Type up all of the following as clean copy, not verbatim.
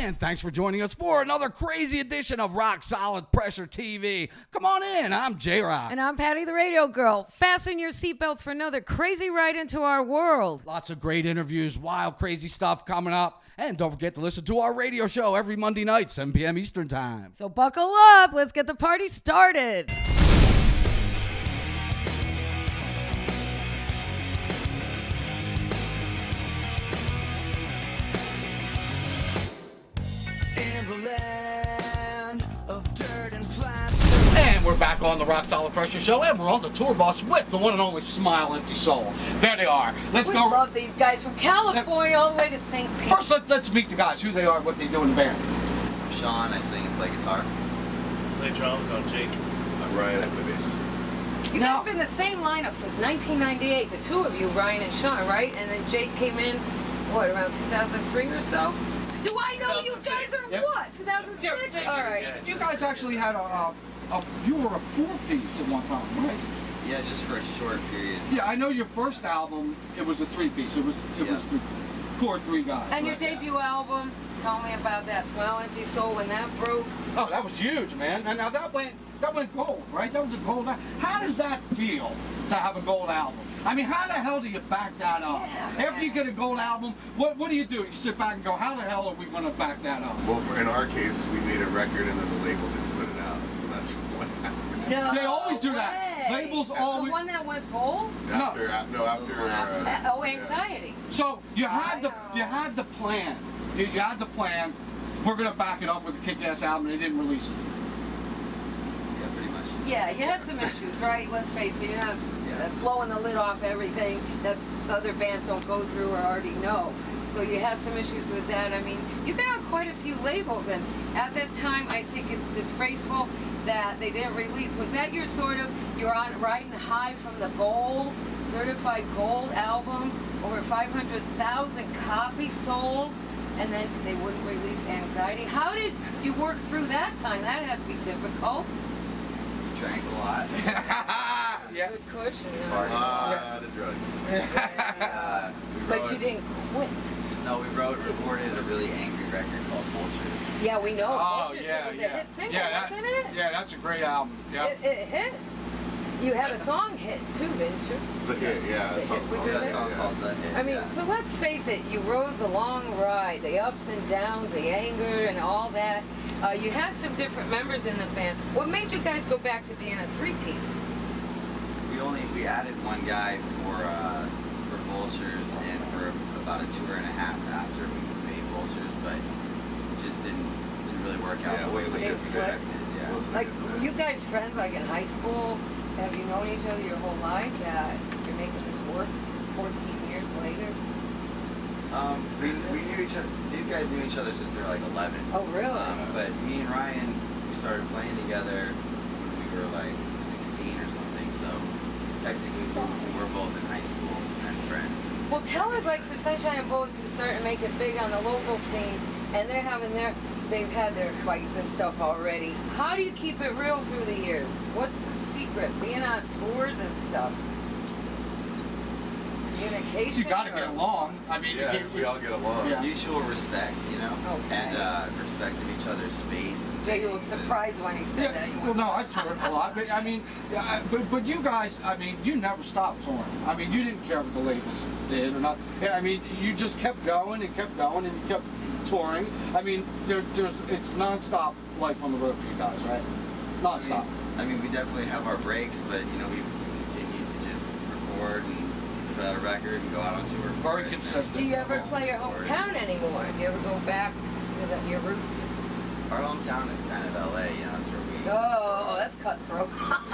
And thanks for joining us for another crazy edition of Rock Solid Pressure TV. Come on in, I'm J-Rock. And I'm Patty the Radio Girl. Fasten your seatbelts for another crazy ride into our world. Lots of great interviews, wild, crazy stuff coming up. And don't forget to listen to our radio show every Monday night, 7 p.m. Eastern Time. So buckle up, let's get the party started. And we're back on the Rock Solid Pressure Show, and we're on the tour bus with the one and only Smile Empty Soul. There they are. Let's go. We love these guys from California all the way to St. Pete. First, let's meet the guys, who they are, what they do in the band. I'm Sean, I sing and play guitar. Play drums, I'm Jake. I'm Ryan, I play bass. You guys have been the same lineup since 1998, the two of you, Ryan and Sean, right? And then Jake came in, what, around 2003 or so? Do I know you guys are what? 2006? All right. You guys actually had you were a four-piece at one time, right? Yeah, just for a short period. Yeah, I know your first album, it was a three-piece. It was the core three guys. And your debut album, tell me about that, Smile Empty Soul, when that broke. Oh, that was huge, man. And now that went gold, right? That was a gold album. How does that feel to have a gold album? I mean, how the hell do you back that up? Yeah, After you get a gold album, what do? You sit back and go, how the hell are we going to back that up? Well, in our case, we made a record and then the label didn't put it out, so that's what happened. No, they always do that. Labels always. The one that went gold? After Anxiety. So you had the plan. You had the plan. We're going to back it up with a kick-ass album, and they didn't release it. Yeah, pretty much. Yeah, you had some issues, right? Let's face it, you're not blowing the lid off everything that other bands don't go through or already know. So you had some issues with that. I mean, you've been on quite a few labels, and at that time, I think it's disgraceful that they didn't release. Was that your you're on riding high from the gold, certified gold album, over 500,000 copies sold, and then they wouldn't release Anxiety? How did you work through that time? That had to be difficult. Drank a lot. Yeah. Good cushion. A lot of drugs. But you didn't quit. No, we recorded a really angry record called Vultures. Yeah, we know. Oh, Vultures. yeah, It was a hit single, wasn't it? Yeah, that's a great album. Yeah. It hit. You had a song hit too, didn't you? The hit, yeah. The hit was That song called The Hit. I mean, so let's face it, you rode the long ride, the ups and downs, the anger and all that. You had some different members in the band. What made you guys go back to being a three-piece? We added one guy for Vultures and for about a tour and a half after we made Vultures, but it just didn't really work out the way we expected. Yeah. Like, were you guys friends like in high school? Have you known each other your whole lives? You're making this work 14 years later? We knew each other. These guys knew each other since they were like 11. Oh, really? But me and Ryan, we started playing together when we were like 16 or something. So technically, we were both in high school and friends. Well, tell us, like, for Sunshine Bullets, who's starting to make it big on the local scene, and they've had their fights and stuff already. How do you keep it real through the years? What's the secret? Being on tours and stuff. Communication. You gotta get along. I mean, we all get along. Yeah. Mutual respect, you know, okay. And respect of each other's space. Jay, you look surprised when he said that. Well, no, I toured a lot, but I mean, but you guys, I mean, you never stopped touring. I mean, you didn't care what the labels did or not. Yeah, I mean, you just kept going and kept going and you kept touring. I mean, it's nonstop life on the road for you guys, right? Nonstop. I mean, we definitely have our breaks, but you know, we continue to just record and put out a record and go out on tour. Very consistent. Do you ever play your hometown anymore? Do you ever go back to your roots? Our hometown is kind of LA, you know, that's where we... Oh, that's cutthroat.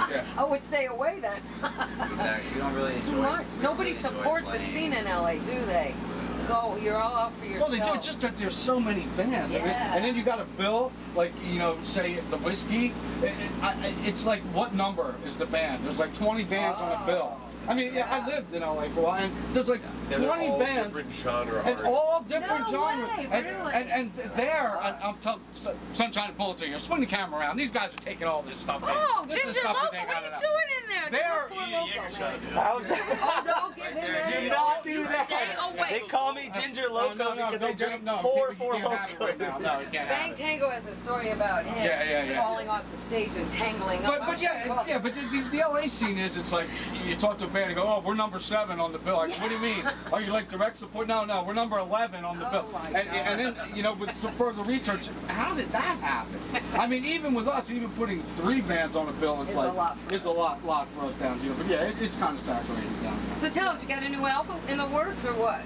Yeah. I would stay away then. Exactly. We don't really enjoy Too much. Nobody really supports the scene in LA, do they? It's all, you're all out for yourself. Well, they do. It's just that there's so many bands. Yeah. I mean, and then you got a bill, like, you know, say the Whiskey. It's like, what number is the band? There's like 20 bands on a bill. I mean, yeah, I lived in LA for a while, and there's like 20 bands, different genre and all different No genres. way, really? And there, I'm telling Sunshine Bullets here, swing the camera around. These guys are taking all this stuff in. Oh, This is Ginger stuff Loco, that they what are got you it out. doing in there. They're Give him 4 loco, man. Oh, no, give him that. Do not do that. Stay away. They call me Ginger Loco because I drink 4 Locos. Bang Tango has a story about him falling off the stage and tangling up. But the LA scene is, it's like you talk to a band and go, oh, we're number 7 on the bill. Like, what do you mean? Are you like direct support? No, we're number 11 on the bill. And then, you know, with some further research, how did that happen? I mean, even with us, even putting 3 bands on the bill, it's like it's a lot for us down here. But yeah, it's kind of saturated down here. So tell us, you got a new album in the works or what?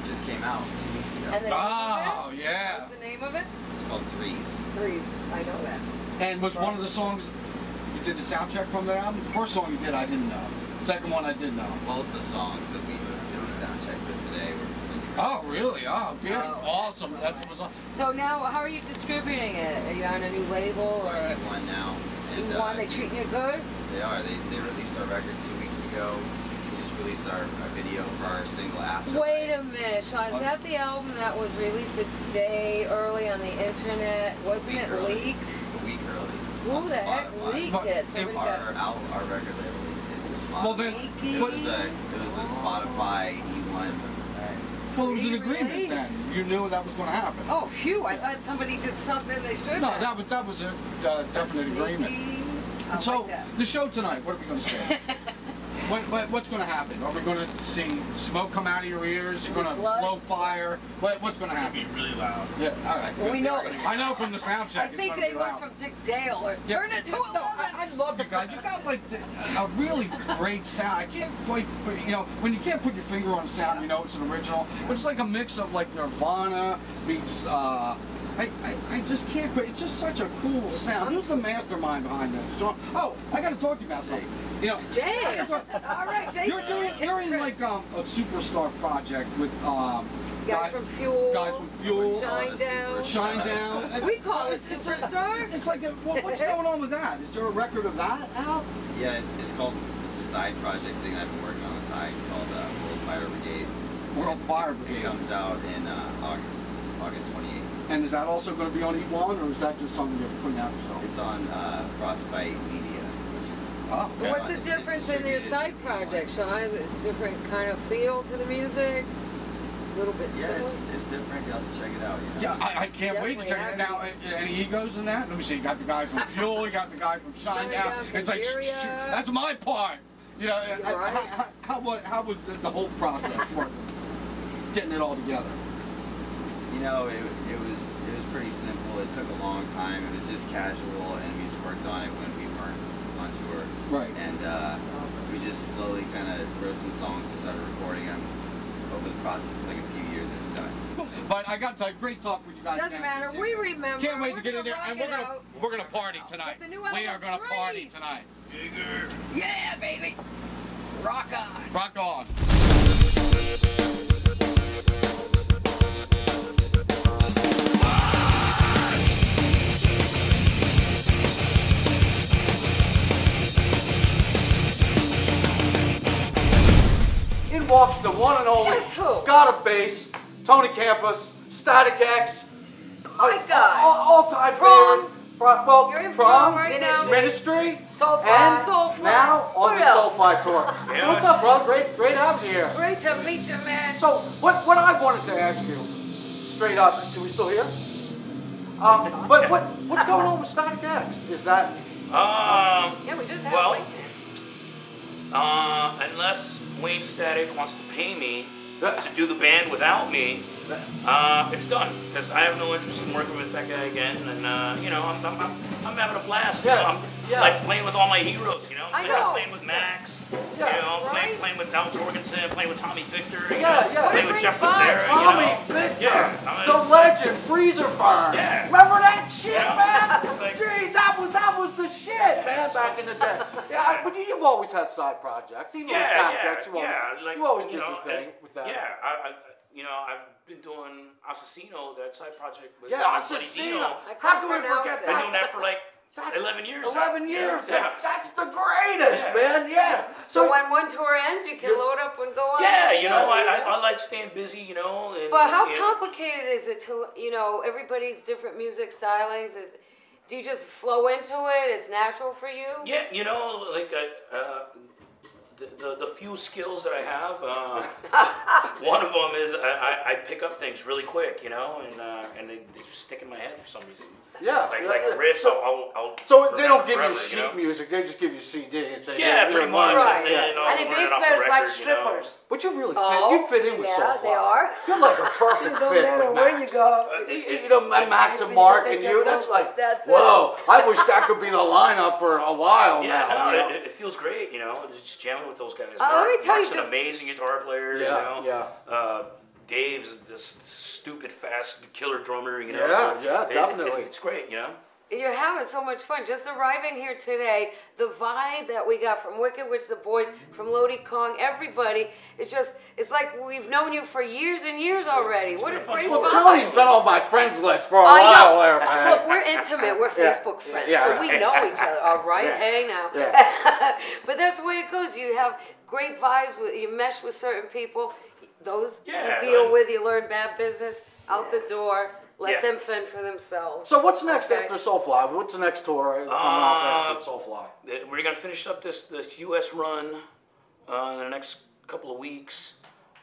Just came out 2 weeks ago. And the name of it? Yeah. What's the name of it? It's called Threes. Threes. I know that. And was one of the songs you did the sound check from the album? The first song you did, I didn't know. Second one, I did know. Both the songs that we were doing sound check with today were from the new Oh, really? Oh, good. Oh, awesome. That was awesome. So now, how are you distributing it? Are you on a new label? Or one now. And, they treating you good? They are. They released our record 2 weeks ago. We just released our video for our single After. Wait a minute, Sean. Is that the album that was released a day early on the internet? Wasn't it leaked? A week early. Who the heck leaked it? Our record label leaked it to Spotify. Well, then, it was a Spotify E1. Well, it was an agreement then. You knew that was going to happen. Oh, phew! I thought somebody did something they shouldn't. No, that was a definite agreement. So, like the show tonight, what are we going to say? What's going to happen? Are we going to see smoke come out of your ears? You're going to blow fire? What's going to happen? It'll be really loud. Yeah, all right. Well, we know. I know from the sound check. I think they went from Dick Dale or turn it to 11. No, I love you guys. You got like a really great sound. I can't quite, you know, when you can't put your finger on a sound, you know it's an original. But it's like a mix of like Nirvana meets. I just can't quit. It's just such a cool sound. Who's the mastermind behind this? Oh, I got to talk to you about something. You know, Jay. All right, Jay. You're in like a superstar project with guys from Fuel. Guys from Fuel. Shine Down. We call it Superstar. It's like what's going on with that? Is there a record of that out? Yeah, it's a side project thing I've been working on the side called World Fire Brigade. World Fire Brigade. It comes out in August 28th. And is that also going to be on E1, or is that just something you're putting out yourself? It's on Frostbite Media, which is. Oh. Okay. What's the difference in your side project, Sean? Is it a different kind of feel to the music? A little bit similar? It's different. You have to check it out. You know? Yeah, I can't wait to check it out. Any egos in that? Let me see. You got the guy from Fuel. You got the guy from Shine Down. It's like that's my part. You know, how was the whole process working, getting it all together? You know, it was pretty simple. It took a long time. It was just casual, and we just worked on it when we weren't on tour. Right. And we just slowly kind of wrote some songs and started recording them. Over the process of like a few years, it was done. But I got to tell you, great talk with you guys. Doesn't matter. We remember. Can't wait to get in there, and we're gonna party tonight. We are gonna party tonight. Bigger. Yeah, baby. Rock on. Rock on. In walks the one and only God of Bass, Tony Campos, Static X. My God. All-time favorite. Well, you're in Prom right now. Ministry, Soulfly. and Soulfly. now on the Soulfly tour. Yeah, what's up, bro? Great having you here. Great to meet you, man. So, what I wanted to ask you, straight up, are we still here? But what's going on with Static X? Is that? Yeah, we just had unless Wayne Static wants to pay me to do the band without me, it's done. Because I have no interest in working with that guy again, and you know, I'm having a blast. You know? I'm like playing with all my heroes. You know, playing with Max. You know, playing with Al Jorgensen, playing with Tommy Victor. Playing with Jeff Becerra. Tommy Victor, the legend, Freezer Burn. Yeah. Remember that shit, man? Like, Jeez, that was the shit, man, back in the day. Yeah, but you've always had side projects, even with Static X. You always did your thing with that. Yeah, you know, I've been doing Assassino, that side project with Assassino. How can we forget that? I've been doing that for like 11 years. 11 years. That's the greatest, man. Yeah. So when one tour ends, you can load up and go on. Yeah, you know, I like staying busy, you know. And, but how complicated is it to, you know, everybody's different music stylings? Do you just flow into it? It's natural for you? Yeah, you know, like the few skills that I have, one of them is I pick up things really quick, you know, and they just stick in my head for some reason. Yeah. Like riffs, I'll So they don't give forever, you sheet know? music, they just give you CD and say, Yeah, pretty much. Right. And then I'll And the learn it bass off the players like record, you know. strippers. But you really fit, you fit in with yeah, Soulfly. they are. You're like a perfect No fit matter with where Max. you go. You know, Max and Mark and you, that's like, That's whoa, I wish that could be the lineup for a while Yeah, now. no, you know? it feels great, you know, just jamming with those guys. Let me tell you Mark's an just- amazing guitar player, Yeah, you know. Dave's this stupid, fast killer drummer, you know. Yeah, so yeah, definitely. It's great, you know. You're having so much fun. Just arriving here today, the vibe that we got from Wicked Witch, the boys, from Lodi Kong, everybody, it's like we've known you for years and years already. What a been a fun great tour. Well, vibe. Tony's been on my friends list for a I while know. there, man. Look, we're intimate. We're Yeah. Facebook friends, Yeah. so we know each other. All right, Yeah. hey now. Yeah. But that's the way it goes. You have great vibes. You mesh with certain people. Those Yeah, you deal man. with. You learn bad business out the door. Let Yeah. them fend for themselves. So what's next Okay. after Soulfly? What's the next tour coming up after Soulfly? We're gonna finish up this U.S. run in the next couple of weeks,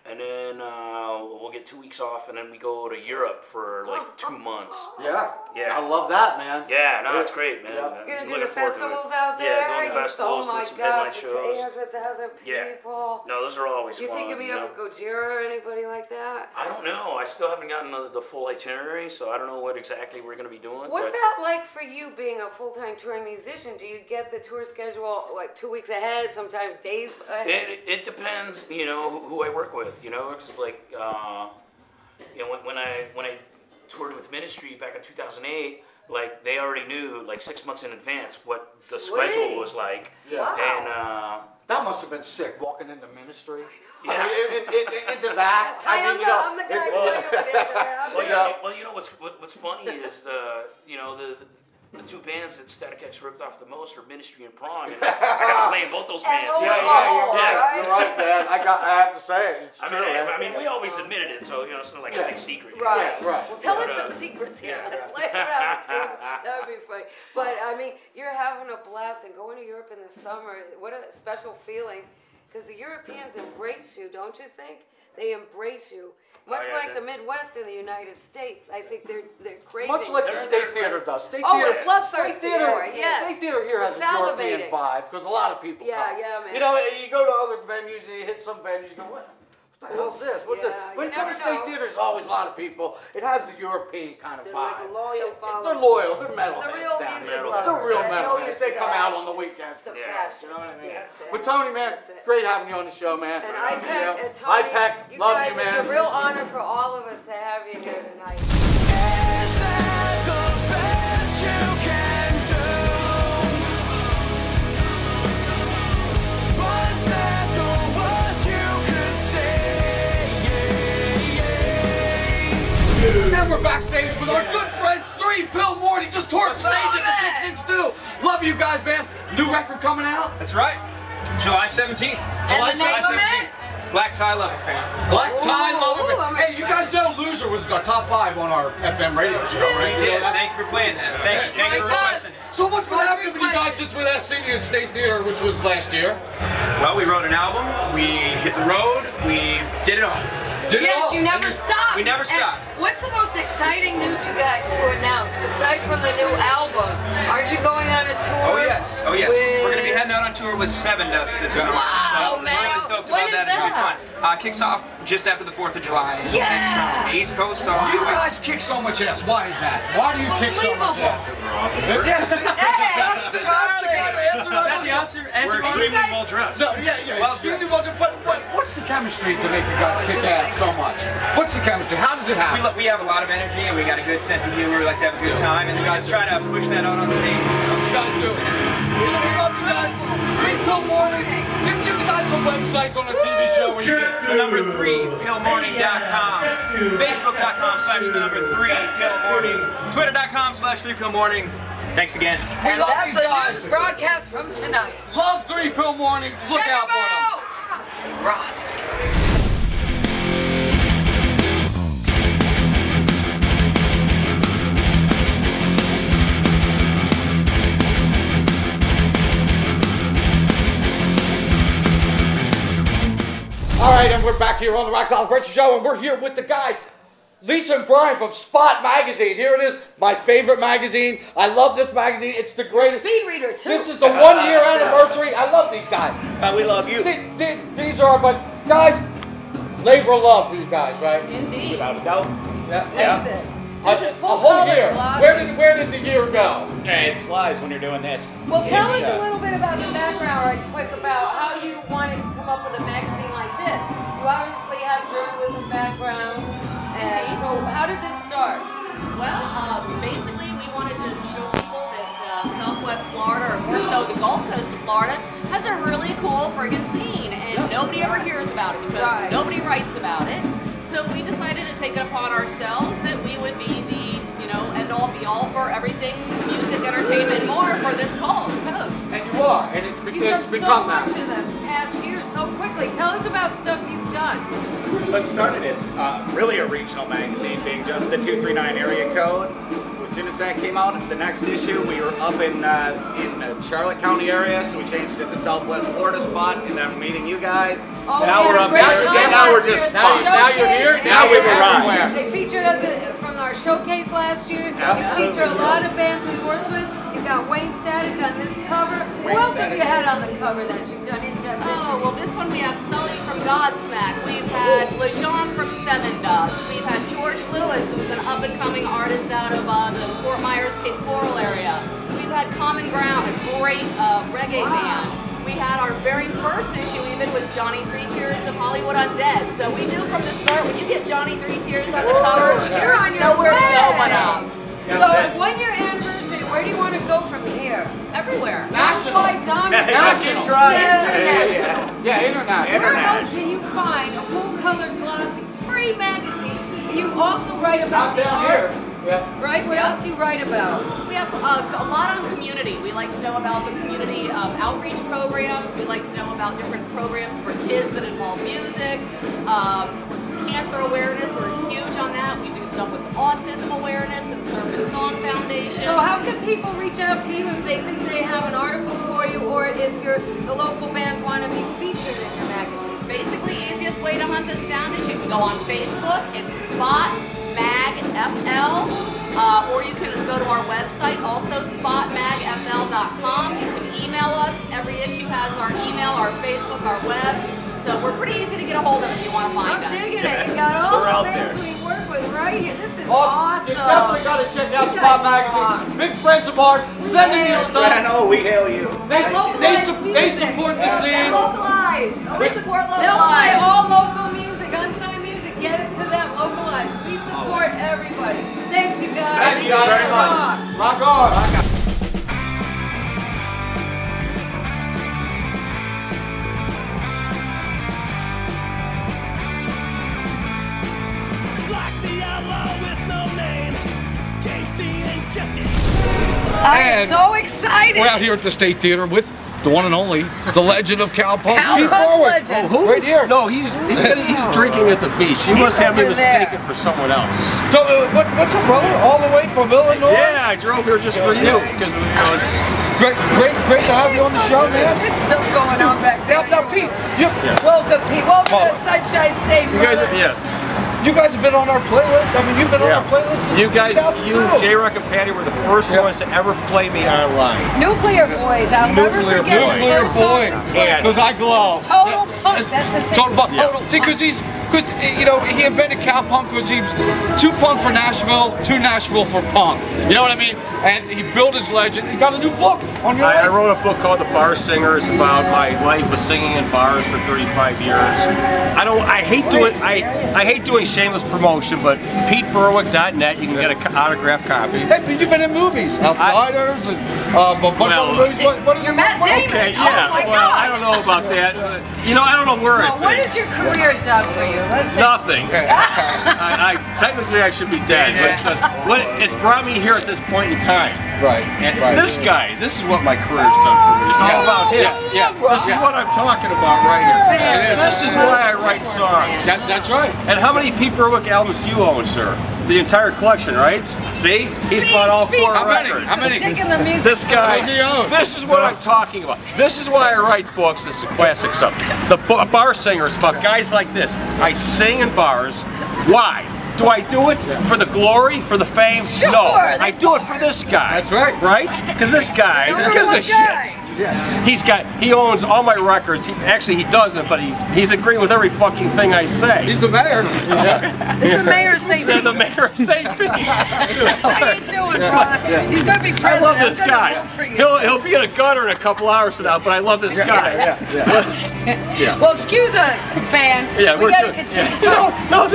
and then we'll get 2 weeks off, and then we go to Europe for like 2 months. Yeah. Yeah. I love that, man. Yeah, no, it's great, man. Yeah. I'm You're gonna do looking the forward to it. festivals out there? Yeah, doing the festivals, Oh my doing some headline gosh, shows. it's 800,000 Yeah. people. No, those are always You fun. think you'll be able to go Gojira or anybody like that? I don't know. I still haven't gotten the full itinerary, so I don't know what exactly we're going to be doing. What's but that like for you being a full-time touring musician? Do you get the tour schedule like 2 weeks ahead, sometimes days ahead? It depends, you know, who I work with. You know, it's like, you know, when I toured with Ministry back in 2008, like they already knew like 6 months in advance what the Sweet. schedule was like. Yeah. Wow. And That must have been sick, walking into ministry. Yeah. I mean, into that. I'm you know, the guy putting it together. well, you know what's funny is you know the two bands that Static X ripped off the most are Ministry and Prong, and I got to play in both those bands. And You Yeah, know? Oh, yeah, right. you're right, man. I have to say it. It's I true. mean, we always admitted it, so you know, it's not like a big secret. Right. Yeah, right. Well, tell us Yeah. some secrets here. Yeah. Let's lay it around the table. That would be funny. But I mean, you're having a blast and going to Europe in the summer. What a special feeling. Because the Europeans embrace you, don't you think? They embrace you. Much yeah, like the Midwest in the United States. I think they're craving. Much like the They're- State Theater does. State Oh, Theater. we're bloodthirsty State Theater, for it, yes. State Theater here We're has a European salivating. vibe because a lot of people Yeah, come. yeah, man. You know, you go to other venues and you hit some venues, you go, what the hell's this? What's Yeah, it? you When it comes to never State know. Theater, there's always a lot of people. It has the European kind of They're vibe. like a loyal They're following. loyal. They're metal The heads real down music there. lovers. They're real They metal know your heads. They come out stash. on the weekends. The Yeah. passion. You know what I mean? That's it. But Tony, man, That's it. great having you on the show, man. And IPEC and Tony, IPEC, you love guys, you, man. it's a real honor for all of us to have you here tonight. And we're backstage with our good friends, 3 Pill Morty, just tore stage at the 6-inch too. Love you guys, man. New record coming out. That's right. July 17th. And the name of it? Black Tie Love Affair. Black Tie Ooh, Love It. I'm Hey, you guys know Loser was the top 5 on our FM radio show, right? Yeah, thank you for playing that. Thank you for requesting it. So what's been Most happening with you guys since we last seen you in State Theater, which was last year? Well, we wrote an album. We hit the road. We did it all. Did it Yes, all? you never stop. We never stop. What's the most exciting news you got to announce, aside from the new album? Aren't you going on a tour? Oh yes, oh yes. We're going to be heading out on tour with Seven Dust this summer. Wow, so man. we're really stoked When about is that. It's really that? fun. Kicks off just after the 4th of July. Yeah. It's from the East Coast. So You guys kick so much ass. Why is that? Why do you kick so much Unbelievable. ass? Yes, that's the guy to answer Is that the that. answer? We're Well, extremely guys- well dressed. No, yeah, Well, extremely yes. well done. But what's the chemistry to make you I guys was kick just ass so thinking. much? What's the chemistry? How does it happen? we have a lot of energy and we got a good sense of humor. We like to have a good time, and we just try to push that out on stage. You guys do it. We love you guys. 3 Pill Morning. Give the guys some websites on a TV show where you get The number 3, pillmorning.com, facebook.com/3pillmorning, twitter.com/3pillmorning. Thanks again. We And love that's these the guys. news broadcast from tonight. Love 3 Pill Morning. Look Check out them for them. out. They rock. we're back here on the Rock Solid French Show, and we're here with the guys, Lisa and Brian from Spot Magazine. Here it is, my favorite magazine. I love this magazine. It's the greatest. Speed reader, too. This is the 1 year anniversary. I love these guys. We love you. These are, but guys, labor of love for you guys, right? Indeed. Without a doubt. Yeah. Look at this. This is full a whole color year. glossy. Where did the year go? Hey, it flies when you're doing this. Well, tell us a little bit about the background right quick about how you wanted to come up with a magazine like this. You obviously have journalism background. And so how did this start? Well, basically we wanted to show people that Southwest Florida, or more so the Gulf Coast of Florida, has a really cool friggin' scene, and nobody ever hears about it because nobody writes about it. So we decided to take it upon ourselves that we would be the, you know, end-all be-all for everything, music, entertainment, more for this coast. And you are, and it's You've become done that. so much in the past year so quickly. Tell us about stuff you've done. Let's start it as really a regional magazine, being just the 239 area code. As soon as that came out, the next issue, we were up in the Charlotte County area, so we changed it to Southwest Florida Spot, and then meeting you guys. Oh, now we're up great there. time Now we're last year just at the now you're here. showcase. Now we've arrived. They featured us from our showcase last year. Absolutely. You feature a lot of bands we worked with. You got Wayne Static on this cover. Who else have you had on the cover that you've done in-depth? Oh, well this one we have Sully from Godsmack, we've had LeJean from Seven Dust, we've had George Lewis, who's an up-and-coming artist out of the Fort Myers, Cape Coral area. We've had Common Ground, a great reggae band. We had our very first issue even was Johnny Three Tears of Hollywood Undead. So we knew from the start when you get Johnny Three Tears on the cover, there's nowhere to go but up. So 1 year anniversary, where do you want to go from here? Everywhere. National. National. Yeah, international. Where else can you find a full-color glossy free magazine? You also write about the arts. Right? What else do you write about? We have a lot on community. We like to know about the community outreach programs. We like to know about different programs for kids that involve music. Cancer awareness, we're huge on that. We do stuff with autism awareness and Serpent Song Foundation. So how can people reach out to you if they think they have an article for you, or if the local bands want to be featured in your magazine? Basically, easiest way to hunt us down is you can go on Facebook. It's Spot Mag FL, or you can go to our website, also spotmagfl.com. You can email us. Every issue has our email, our Facebook, our web. So we're pretty easy to get a hold of if you want to find us. I'm digging it. You got all the bands we work with right here. This is awesome. You definitely got to check out Spot Magazine. Big friends of ours. Send them your stuff. Oh, we hail you. They support the scene. Localized. We support localized. They'll play all local music, unsigned music. Get it to them, localized. We support everybody. Thanks, you guys. Thank you very much. Rock on. I'm so excited. We're out here at the State Theater with the one and only, the legend of Cowpunk. Cowpunk Legend. Who? Right here. No, he's drinking at the beach. You must have me mistaken for someone else. So, what's up, brother? All the way from Illinois? Yeah, I drove here just for you because it's Great to have you on the show, man. There's stuff going on back there. Now, Pete, Welcome, Pete. Welcome to Sunshine State, you guys. brother. Yes. you guys have been on our playlist. I mean, you've been on our playlist since You guys, 2002. J-Rock and Patty were the first ones to ever play me online. Nuclear Boys. I'll never forget Nuclear the first song Boy. we played. Because I glow. Total punk. That's the thing. Total punk. Total See, because you know, he invented cowpunk because he was too punk for Nashville, too Nashville for punk. You know what I mean? And he built his legend. He's got a new book on your I life. wrote a book called The Bar Singers about my life of singing in bars for 35 years. I hate doing shameless promotion, but PeteBerwick.net, you can get an autographed copy. Hey, you've been in movies, Outsiders, and a bunch of movies. You're Matt Damon. Okay, yeah. Oh my well, God. I don't know about that. You know, I don't know where Well, what has your career done for you? Let's say. Nothing. Technically I should be dead, but it's brought me here at this point in time. Right. And this guy, this is what my career's done for me. It's all about him. This is what I'm talking about right here. This is why I write songs. That's right. And how many Pete Berwick albums do you own, sir? The entire collection, right? See? He's bought all 4 records. How many? Taking the music. This guy, this is what I'm talking about. This is why I write books. This is classic stuff. The bar singer is about guys like this. I sing in bars. Why? Do I do it for the glory, for the fame? Sure, No, I do it for this guy. That's right. Right? Because this guy gives a shit. He owns all my records. He doesn't, but he's agreeing with every fucking thing I say. He's the mayor. Does the mayor say The mayor say How you doing, brother? He's gonna be president. I love this I'm gonna guy. vote for you. He'll be in a gutter in a couple hours from now, but I love this guy. Well, excuse us, fan. Yeah, we we're gotta doing. continue No,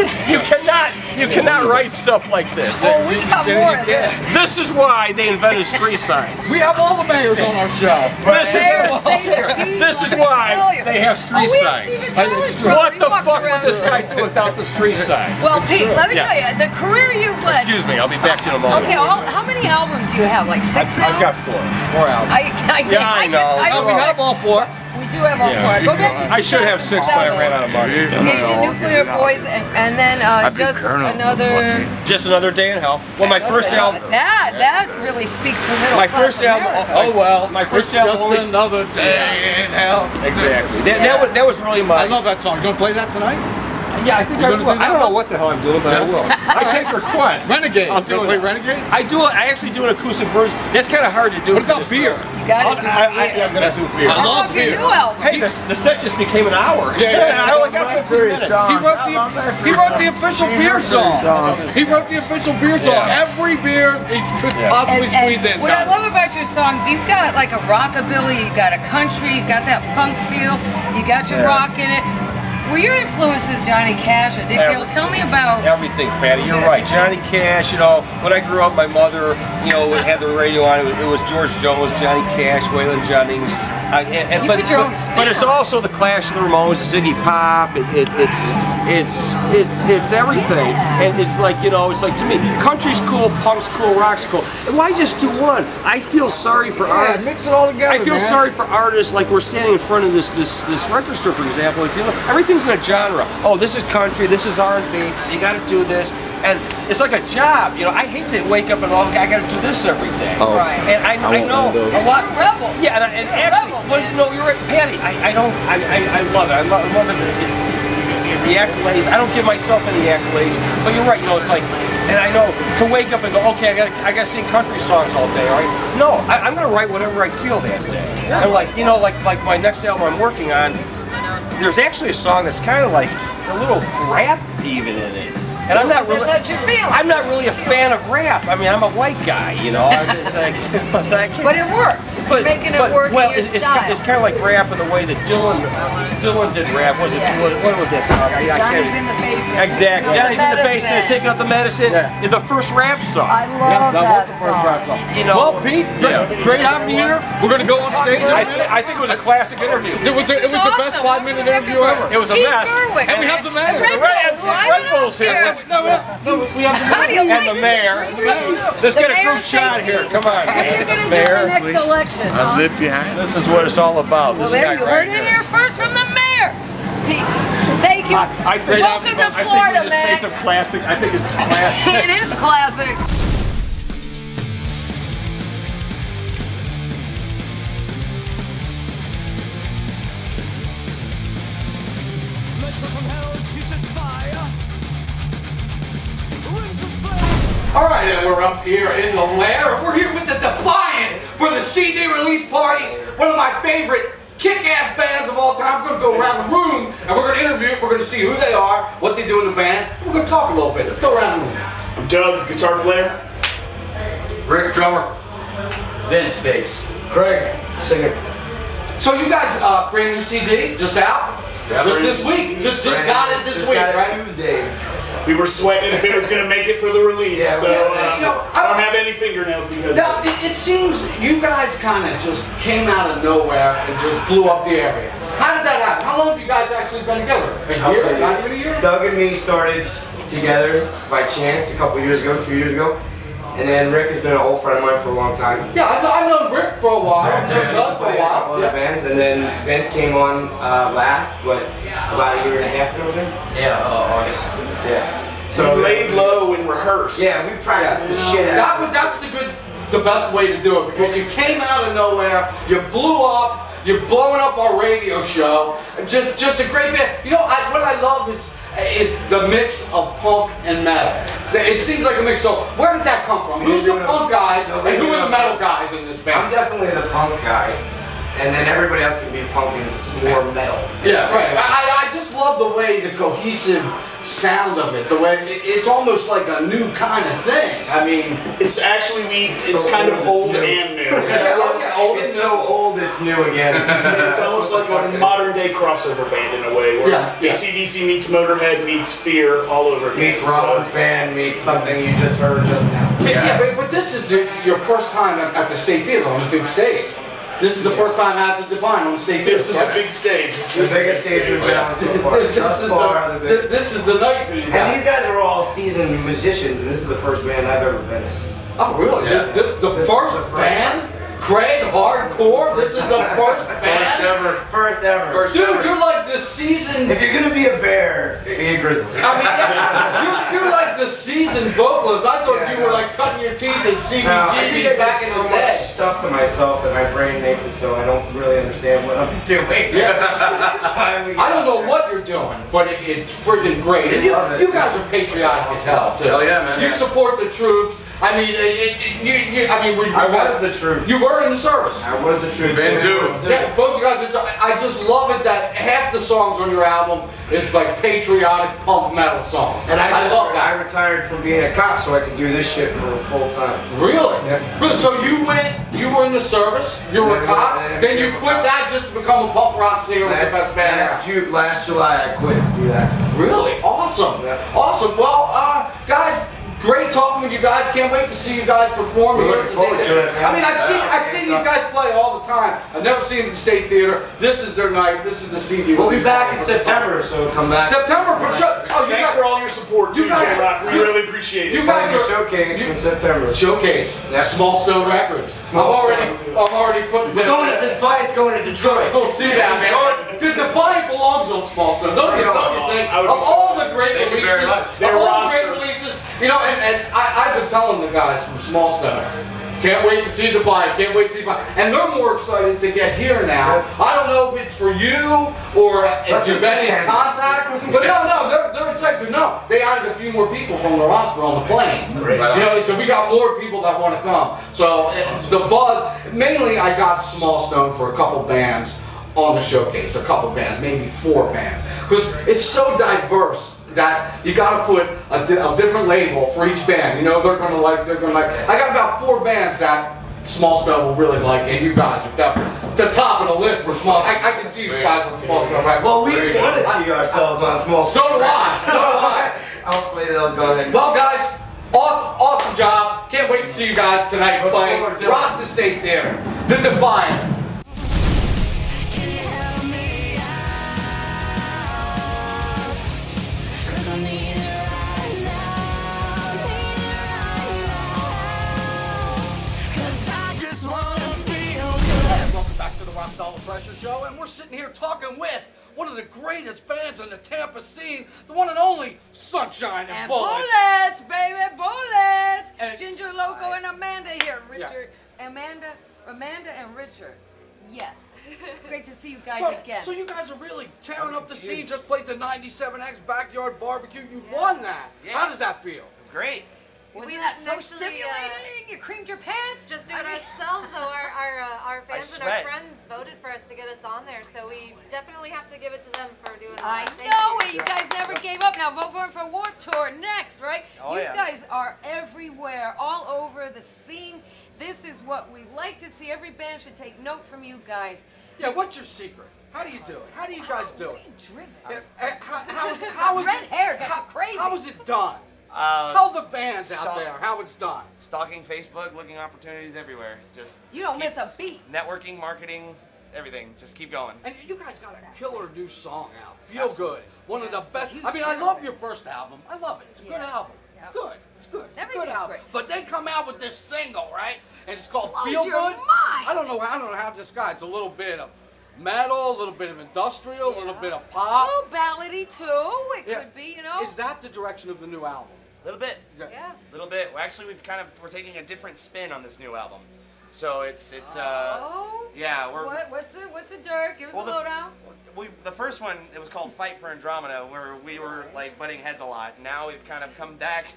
you cannot write stuff like this. Well, we got more of this. This is why they invented street signs. We have all the mayors on our show. This is why they have street signs. What the fuck would this guy do without the street sign? Well, Pete, let me tell you, the career you've led. Excuse me, I'll be back to you in a moment. Okay, how many albums do you have? Like 6 now? I've got 4. 4 albums. I know. We have all 4. We do have all 4. Go back to I should have 6, but I ran out of money. the Nuclear Boys, and then Just another day in hell. Well, my first album. That really speaks to middle My class first album. America. Oh well. My first album. Just another day in hell. Exactly. That was really my. I love that song. You gonna play that tonight? Yeah, I think I will. I don't know what the hell I'm doing, but I will. I take requests. Renegade. I'll do play it. Renegade? I actually do an acoustic version. That's kind of hard to do. What about beer? You gotta do beer. I'm gonna do beer. I love your beer. new album. Hey, the set just became an hour. Yeah. I only got 15 minutes. He wrote the official beer song. He wrote the official beer song. Every beer he could possibly squeeze in. What I love about your songs, you've got like a rockabilly, you got a country, you got that punk feel, you got your rock in it. Were your influences Johnny Cash or Dick Dale? Tell me about everything, Patty. You're right. Johnny Cash. You know, when I grew up, my mother, had the radio on. It was George Jones, Johnny Cash, Waylon Jennings. But it's also the Clash of the Ramones, it's Iggy Pop. It's everything. And it's like it's like to me, country's cool, punk's cool, rock's cool. And why just do one? I feel sorry for art. Mix it all together. I feel sorry for artists. Like we're standing in front of this record store, for example. If you look, everything's in a genre. Oh, this is country. This is R&B. You got to do this. And it's like a job, I hate to wake up and I got to do this every day. Oh. Right. And I know a lot. Rebel. Yeah, and actually, well, you're right, Patty. I love it. I love it. The accolades. I don't give myself any accolades, but you're right. It's like, and I know to wake up and go, okay, I gotta sing country songs all day, right? No, I'm gonna write whatever I feel that day. Yeah. And like my next album I'm working on, there's actually a song that's kind of like a little rap even in it. And I'm not really. That's what you're feeling. I'm not really a fan of rap. I mean, I'm a white guy, It's like, but it works. You're making it work in your style. It's kind of like rap in the way that Dylan did rap. What was that song? Johnny's in the basement. Exactly. Johnny's in the basement picking up the medicine. Yeah. The first rap song. I love that was the first rap song. Well, Pete, great having you here. We're gonna go on stage. I think it was a classic interview. It was the best 5-minute interview ever. It was a mess. And we have the mayor. Red Bull's here. No, we have the mayor. Let's get a group shot here. Come on, man. You're going to do the next election, I live behind. This is what it's all about. Well, there you heard it here first from the mayor. Pete, thank you. Welcome to Florida, man. I think it's classic. It is classic. Alright, and we're up here in the lair. We're here with the Defiant for the CD release party. One of my favorite kick-ass bands of all time. We're going to go around the room and we're going to interview it. We're going to see who they are, what they do in the band. We're going to talk a little bit. Let's go around the room. I'm Doug, guitar player. Rick, drummer. Vince, bass. Craig, singer. So you guys, brand new CD, just out? Yeah, just this week. Just got it this week, right? Tuesday. We were sweating if it was going to make it for the release, so I don't have any fingernails because now, it seems you guys kind of just came out of nowhere and just blew up the area. How did that happen? How long have you guys actually been together? A year? Not even a year? Doug and me started together by chance a couple years ago, 2 years ago. And then Rick has been an old friend of mine for a long time. Yeah, I've known Rick for a while. I've known Doug for a while. Other bands, and then Vince came on last, about a year and a half ago then? Yeah, August. Yeah. So we laid low and rehearsed. Yeah, we practiced the shit out. That's the best way to do it, because you came out of nowhere, you blew up, you're blowing up our radio show. Just a great band. You know, what I love is the mix of punk and metal. It seems like a mix. So where did that come from? Who's the punk guys and who are the metal guys in this band? I'm definitely the punk guy, and then everybody else can be punk and it's more metal. Yeah, right. I just love the way the cohesive sound of it. The way it's almost like a new kind of thing. I mean, it's actually it's kind of old and new. It's so old, it's new again. It's almost like a modern day crossover band in a way, where AC/DC meets Motorhead meets Fear all over again. Meets Rollins Band meets something you just heard just now. But this is your first time at the State Theater on a big stage. This is the first time after Defiant on the State Theater. This is a big stage. This is the biggest stage we've been on so far. This is the night for you guys. And these guys are all seasoned musicians, and this is the first band I've ever been in. Oh, really? Yeah. The first band? Craig Hardcore? This is the first band? First ever. Dude, you're like the seasoned... If you're gonna be a bear, be a grizzly. I mean, yeah, you're like the seasoned vocalist. I thought you were like cutting your teeth in CBGB back in the day. Stuff to myself that my brain makes it so I don't really understand what I'm doing. Yeah. I don't know what you're doing, but it's friggin' great. And you guys are patriotic as hell, too. Hell yeah, man. You support the troops. I mean, I was the troops. You were in the service. I was the troops. Ben too. Yeah, both you guys. I just love it that half the songs on your album is like patriotic punk metal songs. And I love that. I retired from being a cop so I could do this shit for full time. Really? Yeah. Really? So you were in the service, you were a cop, then you quit that just to become a punk rock singer with the best band. Last July I quit to do that. Really? Awesome. Yeah. Awesome. Well, guys, great talking with you guys. Can't wait to see you guys perform. We're looking forward to it, man. I mean, I've seen these guys play all the time. I've never seen them at the State Theater. This is their night. This is the CD. We'll be back in September, so come back. September, but thanks for all your support too, J-Rock. We really appreciate it. You guys are showcase in September. Showcase. Small Stone Records. I'm already putting. We're going to Defiant's going to Detroit. Go see that, man. Defiant belongs on Small Stone. Don't you think? Of all the great releases, you know, and I've been telling the guys from Small Stone, can't wait to see Defiant, can't wait to see Defiant. And they're more excited to get here now. I don't know if it's for you or if you've been in contact, but no, they're excited. No, they added a few more people from the roster on the plane. You know, so we got more people that want to come. So it's the buzz. Mainly, I got Small Stone for a couple bands on the showcase, a couple bands, maybe 4 bands, because it's so diverse that you got to put a different label for each band. You know, they're gonna like. I got about 4 bands that Small Stone will really like, and you guys are definitely the top of the list for Small. I can see you guys on Small Stone, right? Well, we want to see ourselves on Small Stone. So do I. So do I. Hopefully they'll go ahead. Well, guys, awesome job. Can't wait to see you guys tonight playing Rock the State Theater. The Defiant. Solid Pressure Show, and we're sitting here talking with one of the greatest bands in the Tampa scene, the one and only Sunshine and Bullets. Bullets, baby, Bullets! And Ginger Loco and Amanda here. Richard, Amanda and Richard. Yes. Great to see you guys again. So you guys are really tearing up the scene. Just played the 97X Backyard Barbecue. You won that. Yeah. How does that feel? It's great. Wasn't that socially stimulating? You creamed your pants? Just do it ourselves, though. Our fans and our friends voted for us to get us on there, so we definitely have to give it to them for doing that. I know it. You guys never gave up. Now vote for Warped Tour next, right? Oh, you guys are everywhere, all over the scene. This is what we like to see. Every band should take note from you guys. Yeah, what's your secret? How do you do it? How do you guys do it? Driven. How is red hair got you crazy. How is it done? Tell the bands out there how it's done. Stalking Facebook, looking opportunities everywhere. You don't miss a beat. Networking, marketing, everything. Just keep going. And you guys got a killer new song out. Feel Good. One of the best. I mean, I love your first album. I love it. It's a good album. Good. It's good. Everything's great. But they come out with this single, right? And it's called Blows Feel your Good. mind. I don't know how to describe. It's a little bit of metal, a little bit of industrial, a little bit of pop. A little ballady too. It could be, you know. Is that the direction of the new album? A little bit. Yeah. A little bit. Well, actually, we're taking a different spin on this new album. So it's yeah, what's the dirt? Give us a lowdown. The first one, it was called Fight for Andromeda, where we were like butting heads a lot. Now we've kind of come back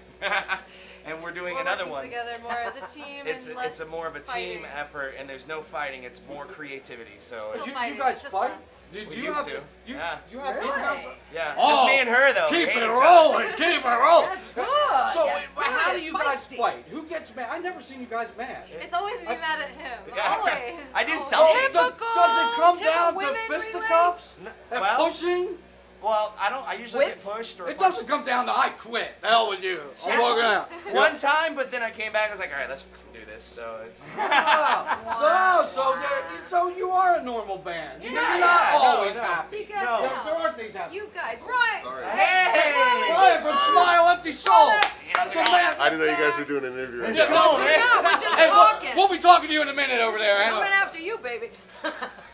and we're doing another one. Together more as a team. It's a more of a team effort, and there's no fighting. It's more creativity. So Still you guys fight? We used to. Yeah. You have Really? Yeah. Just me and her though. Keep it rolling. Keep it rolling. That's good. So That's good. how do you guys Feisty. fight? Who gets mad? I've never seen you guys mad. It's always me mad at him. Yeah. Always. I do always. something. Does it come down to fisticuffs and Well, pushing? Well, I usually Whips? get pushed or It doesn't come down to I quit. The hell with you. I'm walking out. One time, but then I came back. I was like, all right, let's fucking do this. So it's. So you are a normal band. You're Yeah. not No, always no. happy. You got No. There are things happening. You guys, right? Sorry. Hey! Ryan from Smile Empty Soul. How's it From going? that- I didn't know you guys were doing an interview. Let's Yeah, go, We're man. not. We're just Hey, talking. we'll be talking to you in a minute over there. Hang on. Coming after you, baby.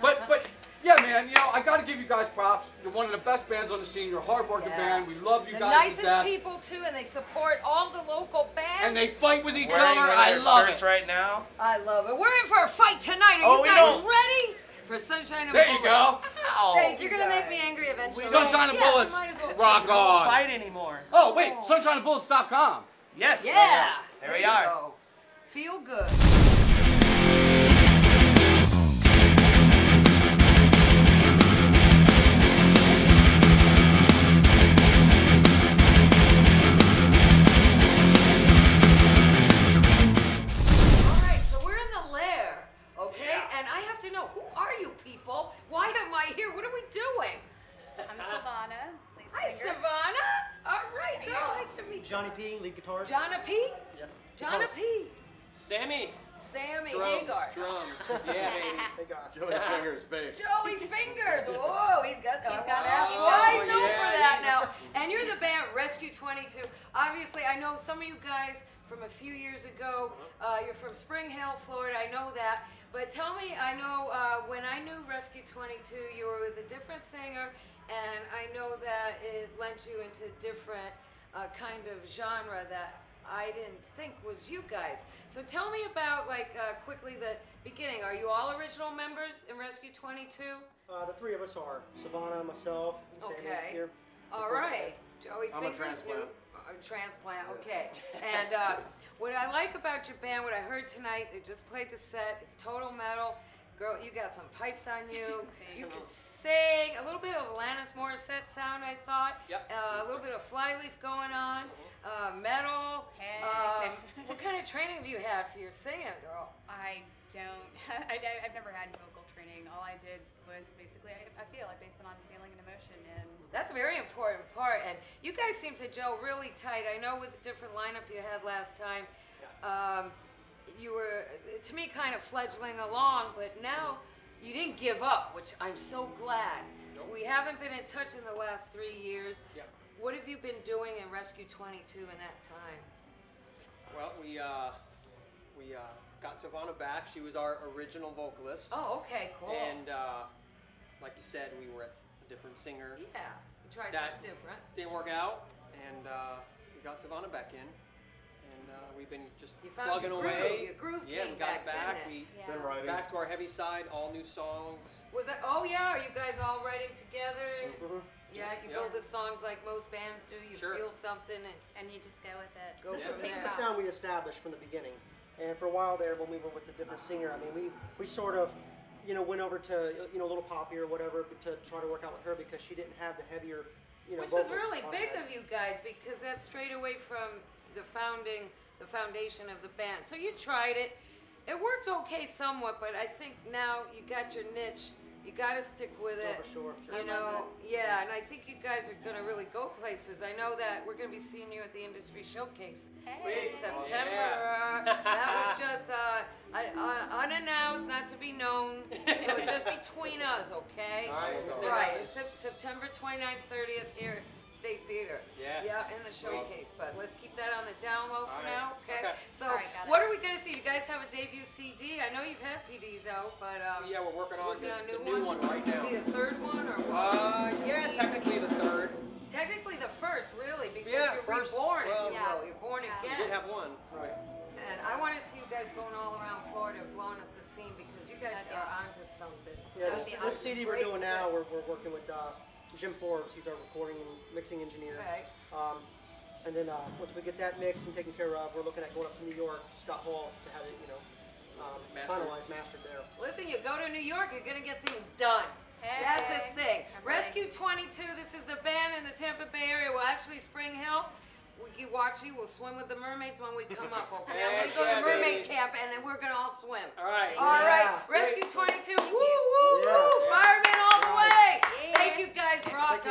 But yeah, man, you know, I got to give you guys props. You're one of the best bands on the scene. You're a hard-working band. We love you The guys to nicest death. people too, and they support all the local bands. And they fight with each Wearing other. one of I their love shirts it. right now. I love it. We're in for a fight tonight. Are Oh, you we guys don't- ready for Sunshine and There Bullets? you go. Thank You're you gonna guys. make me angry eventually. Sunshine and Yes, Bullets. might as well. Rock We don't on. fight anymore. Oh, wait. SunshineandBullets.com. Yes. Yeah. There we you are. go. Feel good. Alright, so we're in the lair, okay? And I have to know, who are you people? Why am I here? What are we doing? I'm Savannah. lead Hi, singer. Savannah. Alright, girl. Nice to meet you. Johnny P, lead guitar. Jonna P? Yes. Jonna P. Sammy. Sammy Drums. Hagar. Drums. Yeah, baby. Hey, God. Joey Fingers, bass. Joey Fingers. Whoa, he's got that. He's got That's it. why I know Yeah, for that he's- now. And you're the band Rescue 22. Obviously, I know some of you guys from a few years ago. You're from Spring Hill, Florida. I know that. But tell me, I know when I knew Rescue 22, you were with a different singer, and I know that it lent you into different kind of genre that I didn't think was you guys. So tell me about, like, quickly the beginning. Are you all original members in Rescue 22? The three of us are Savannah, myself, and Sammy Okay. here. All right. Joey I'm a Fingers. transplant. Transplant, okay. And what I like about your band, what I heard tonight, they just played the set, it's total metal. Girl, you got some pipes on you. You can sing. A little bit of Alanis Morissette sound, I thought. Yep. A little bit of Flyleaf going on. Metal. Hey. What kind of training have you had for your singing, girl? I don't. I've never had vocal training. All I did was basically, I based it on feeling and emotion. And That's a very important part, and you guys seem to gel really tight. I know with the different lineup you had last time, you were, to me, kind of fledgling along, but now you didn't give up, which I'm so glad. Nope. We haven't been in touch in the last 3 years. Yep. What have you been doing in Rescue 22 in that time? Well, we got Savannah back. She was our original vocalist. Oh, okay, cool. And like you said, we were with a different singer. Yeah, you tried That something different. Didn't work out, and we got Savannah back in. And we've been just You found plugging your groove. away. Your groove Yeah, came we got back, it back. didn't it? We Been writing. back to our heavy side, all new songs. Was that, oh yeah, are you guys all writing together? Mhm. Yeah, you Yeah. build the songs like most bands do. You Sure. feel something and you just go with it. Go This from is there. the sound we established from the beginning. And for a while there, when we were with a different singer, I mean, we sort of, went over to, a little poppier or whatever to try to work out with her because she didn't have the heavier, Which was vocals really on big that. of you guys because that's straight away from the foundation of the band. So you tried it. It worked okay somewhat, but I think now you got your niche. You got to stick with it. Oh, for sure. You know, yeah, and I think you guys are going to really go places. I know that we're going to be seeing you at the Industry Showcase in September. That was just unannounced, not to be known, so it's just between us, okay? All right. Right. It's September 29th, 30th here, State Theater. Yes. Yeah, in the showcase. But let's keep that on the down low for now, okay? So, All right, got it. what are we gonna see? You guys have a debut CD. I know you've had CDs out, but Yeah, we're working on the new new one right now. Be the third one or what? Yeah, technically the third. Technically the first, really, because Yeah, you're first, reborn, well, if you will. You're born We again. did have one. Right. And I want to see you guys going all around Florida, blowing up the scene, because you guys are onto something. Yeah, this CD we're doing now, we're working with Jim Forbes. He's our recording and mixing engineer. Okay. And then once we get that mixed and taken care of, we're looking at going up to New York, Scott Hall, to have it, finalized, mastered there. Listen, you go to New York, you're going to get things done. That's the thing. Rescue 22, this is the band in the Tampa Bay area. Well, actually, Spring Hill. We can watch you. We'll swim with the mermaids when we come up, okay? I'm going to go to mermaid camp, and then we're going to all swim. All right. All right. Rescue 22. Woo, woo, woo. Firemen all the way. Thank you, guys. Rock on.